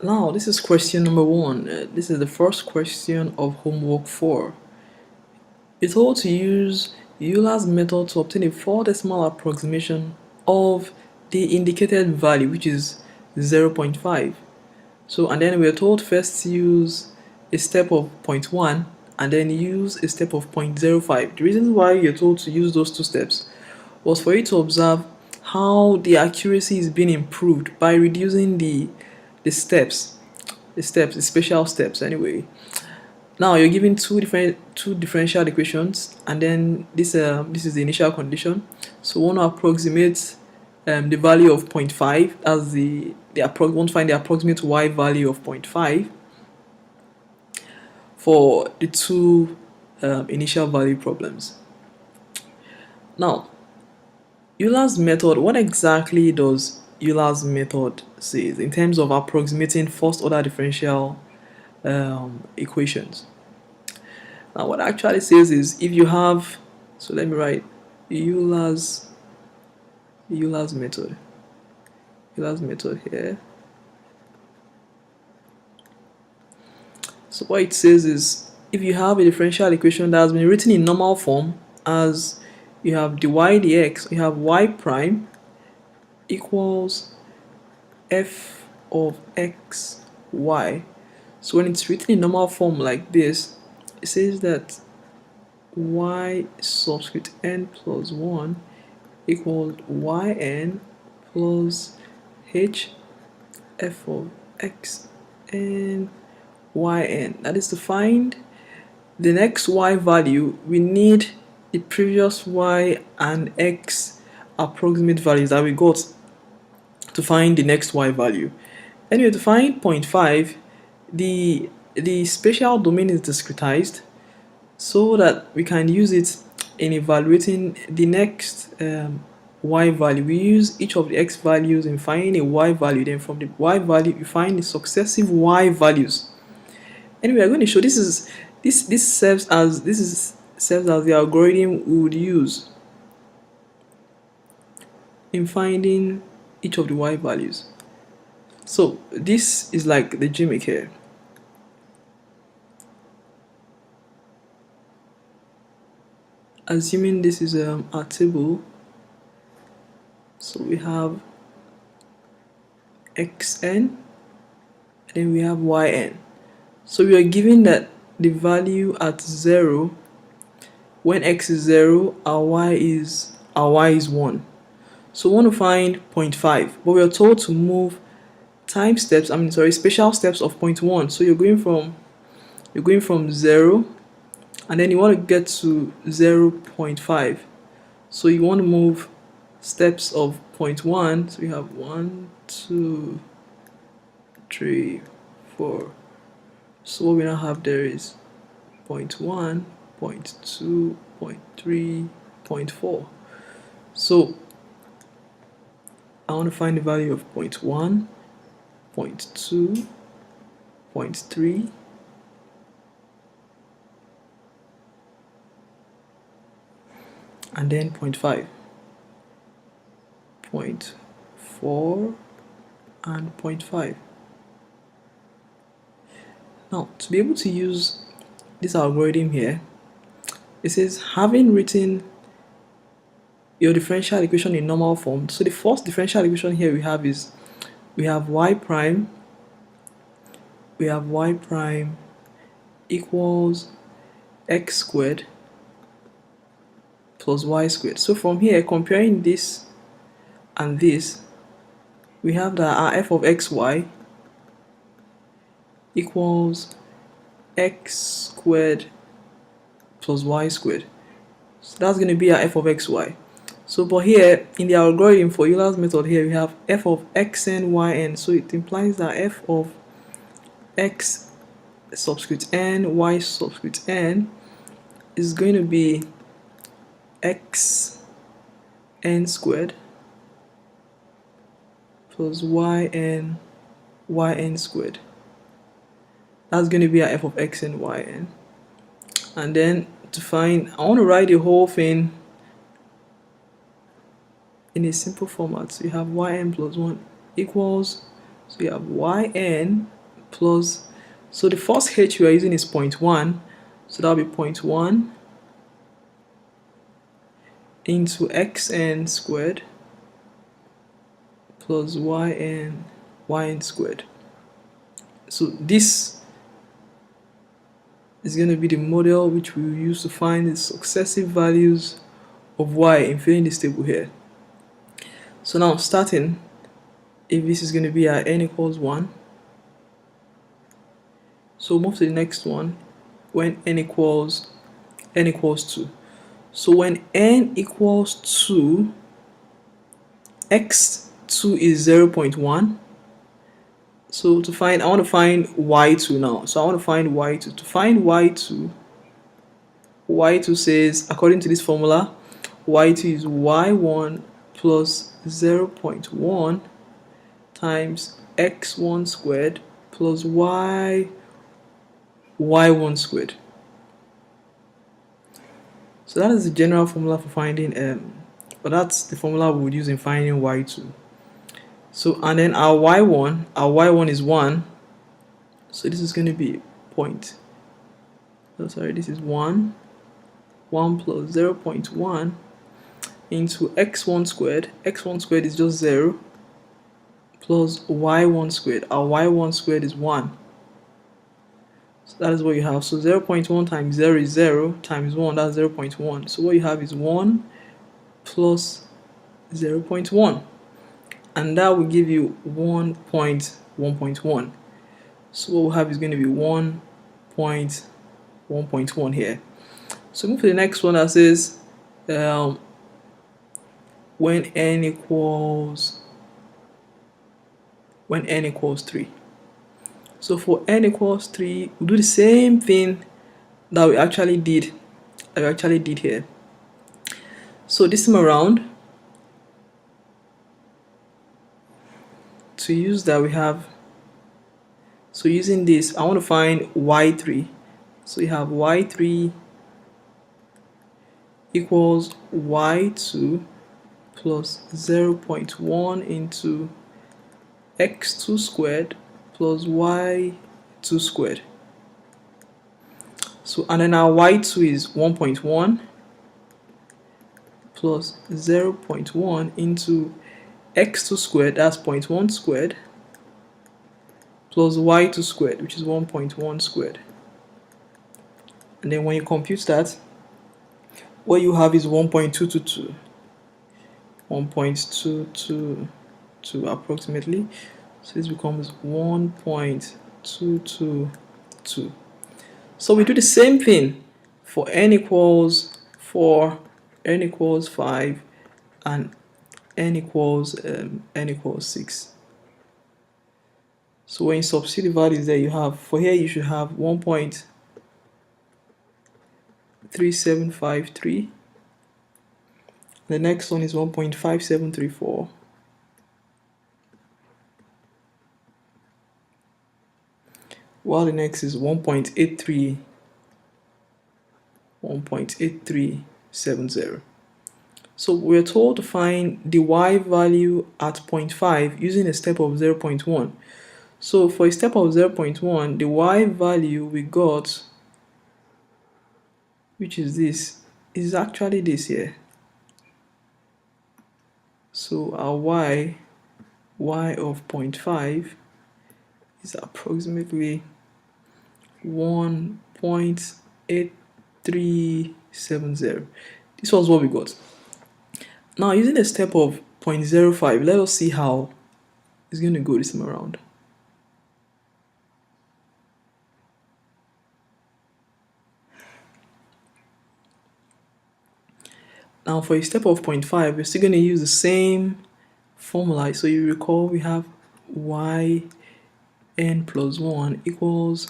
Now, this is question number 1. This is the first question of homework 4. You're told to use Euler's method to obtain a 4-decimal approximation of the indicated value, which is 0.5. So, and then we're told first to use a step of 0.1 and then use a step of 0.05. The reason why you're told to use those two steps was for you to observe how the accuracy is being improved by reducing the special steps anyway. Now you're given two differential equations, and then this is the initial condition. So we want to approximate the value of 0.5 as want to find the approximate y value of 0.5 for the two initial value problems. Now, Euler's method, what exactly does Euler's method say in terms of approximating first order differential equations? Now what it actually says is, if you have, so let me write Euler's method here. So what it says is, if you have a differential equation that has been written in normal form as you have dy dx, you have y prime equals f of x y. So when it's written in normal form like this, it says that y subscript n plus 1 equals yn plus h f of x and yn. That is, to find the next y value, we need the previous y and x approximate values that we got to find the next y value. Anyway, to find 0.5, the spatial domain is discretized so that we can use it in evaluating the next y value. We use each of the x values in finding a y value, then from the y value we find the successive y values. Anyway, I'm going to show this serves as the algorithm we would use in finding each of the y values. So this is like the gimmick here. Assuming this is our table, so we have xn and then we have yn. So we are given that the value at 0, when x is 0, our y is 1. So we want to find 0.5, but we are told to move spatial steps of 0.1. So you're going from 0, and then you want to get to 0.5. So you want to move steps of 0.1. So you have 1, 2, 3, 4. So what we now have there is 0.1, 0.2, 0.3, 0.4. So I want to find the value of 0.1, 0.2, 0.3, and then 0.5, 0.4, and 0.5. Now, to be able to use this algorithm here, it says, having written your differential equation in normal form. So the first differential equation here we have is, we have y prime equals x squared plus y squared. So from here, comparing this and this, we have that our f of xy equals x squared plus y squared. So that's going to be our f of xy. So but here in the algorithm for Euler's method here, we have f of xn yn. So it implies that f of x subscript n, y subscript n is going to be x n squared plus yn squared. That's going to be our f of x and yn. And then to find, I want to write the whole thing in a simple format. So you have yn plus 1 equals, So you have yn plus, so the first h you are using is 0.1, so that'll be 0.1 into xn squared plus yn squared. So this is going to be the model which we will use to find the successive values of y in filling this table here. So now starting, if this is going to be our n equals 1, so move to the next one when n equals 2. So when n equals 2, x2 is 0.1. So to find, I want to find y2 now. So I want to find y2. To find y2 says, according to this formula, y2 is y1 plus 0.1 times x1 squared plus y1 squared. So that is the general formula for finding but that's the formula we would use in finding y2. So and then our y1 is 1, so this is going to be this is 1 plus 0.1 into x1 squared. X1 squared is just 0 plus y1 squared. Our y1 squared is 1. So that is what you have. So 0.1 times 0 is 0 times 1, that's 0.1. So what you have is 1 plus 0.1. And that will give you 1.1. So what we'll have is going to be 1.1 here. So move to the next one that says when n equals 3. So for n equals 3, we'll do the same thing that we actually did here. So this time around, to use that, we have, so using this, I want to find y3. So you have y3 equals y2 plus 0.1 into x2 squared plus y2 squared. So and then our y2 is 1.1 plus 0.1 into x2 squared, that's 0.1 squared, plus y2 squared, which is 1.1 squared. And then when you compute that, what you have is 1.222 approximately. So this becomes 1.222. So we do the same thing for n equals 4, n equals 5, and n equals 6. So when you substitute the values there, you have, for here you should have 1.3753. The next one is 1.5734. While the next is 1.8370. So we're told to find the y value at 0.5 using a step of 0.1. So for a step of 0.1, the y value we got, which is this, is actually this here. So our y of 0.5 is approximately 1.8370. This was what we got. Now using a step of 0.05, let us see how it's going to go this time around. Now for a step of 0.5, we're still going to use the same formula. So you recall we have yn plus 1 equals